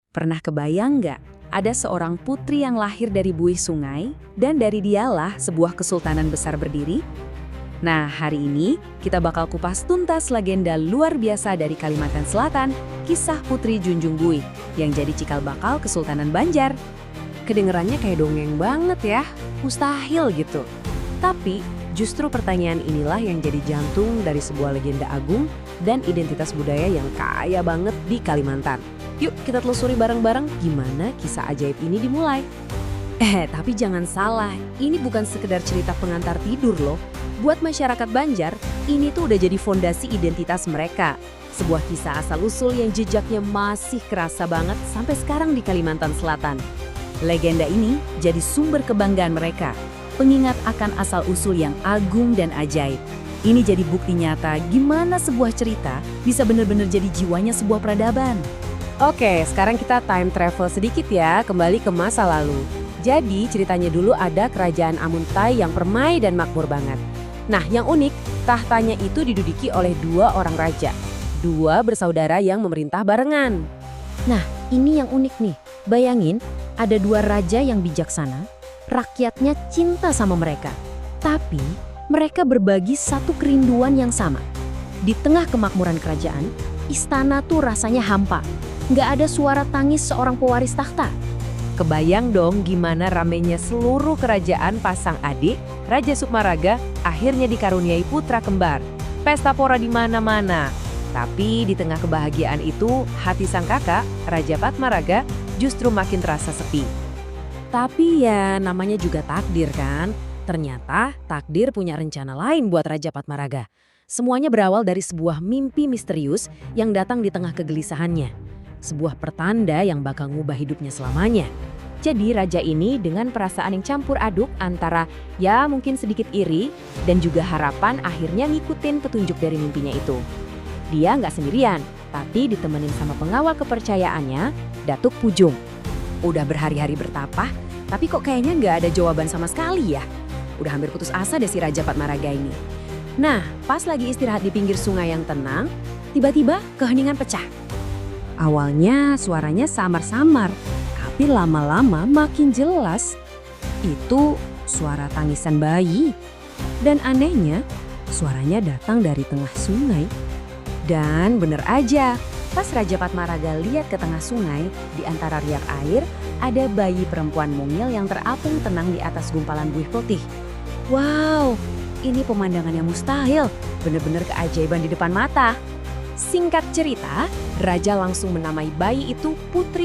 Pernah kebayang nggak? Ada seorang putri yang lahir dari buih sungai, dan dari dialah sebuah kesultanan besar berdiri? Nah, hari ini kita bakal kupas tuntas legenda luar biasa dari Kalimantan Selatan, kisah Putri Junjung Buih, yang jadi cikal bakal Kesultanan Banjar. Kedengerannya kayak dongeng banget ya, mustahil gitu. Tapi, justru pertanyaan inilah yang jadi jantung dari sebuah legenda agung dan identitas budaya yang kaya banget di Kalimantan. Yuk kita telusuri bareng-bareng gimana kisah ajaib ini dimulai. Tapi jangan salah, ini bukan sekedar cerita pengantar tidur loh. Buat masyarakat Banjar, ini tuh udah jadi fondasi identitas mereka. Sebuah kisah asal-usul yang jejaknya masih kerasa banget sampai sekarang di Kalimantan Selatan. Legenda ini jadi sumber kebanggaan mereka, pengingat akan asal-usul yang agung dan ajaib. Ini jadi bukti nyata gimana sebuah cerita bisa benar-benar jadi jiwanya sebuah peradaban. Oke, sekarang kita time travel sedikit ya, kembali ke masa lalu. Jadi ceritanya dulu ada kerajaan Amuntai yang permai dan makmur banget. Nah, yang unik, tahtanya itu diduduki oleh dua orang raja. Dua bersaudara yang memerintah barengan. Nah, ini yang unik nih. Bayangin, ada dua raja yang bijaksana, rakyatnya cinta sama mereka. Tapi, mereka berbagi satu kerinduan yang sama. Di tengah kemakmuran kerajaan, istana tuh rasanya hampa. Nggak ada suara tangis seorang pewaris tahta. Kebayang dong gimana ramenya seluruh kerajaan pasang adik, Raja Sukmaraga akhirnya dikaruniai putra kembar. Pesta pora di mana-mana. Tapi di tengah kebahagiaan itu, hati sang kakak, Raja Patmaraga, justru makin terasa sepi. Tapi ya namanya juga takdir kan? Ternyata takdir punya rencana lain buat Raja Patmaraga. Semuanya berawal dari sebuah mimpi misterius yang datang di tengah kegelisahannya. Sebuah pertanda yang bakal ngubah hidupnya selamanya. Jadi raja ini dengan perasaan yang campur aduk antara ya mungkin sedikit iri dan juga harapan akhirnya ngikutin petunjuk dari mimpinya itu. Dia nggak sendirian, tapi ditemenin sama pengawal kepercayaannya, Datuk Pujung. Udah berhari-hari bertapa, tapi kok kayaknya nggak ada jawaban sama sekali ya. Udah hampir putus asa deh si Raja Patmaraga ini. Nah, pas lagi istirahat di pinggir sungai yang tenang, tiba-tiba keheningan pecah. Awalnya suaranya samar-samar, tapi lama-lama makin jelas. Itu suara tangisan bayi. Dan anehnya, suaranya datang dari tengah sungai. Dan bener aja, pas Raja Patmaraga lihat ke tengah sungai, di antara riak air, ada bayi perempuan mungil yang terapung tenang di atas gumpalan buih putih. Wow, ini pemandangan yang mustahil, bener-bener keajaiban di depan mata. Singkat cerita, Raja langsung menamai bayi itu Putri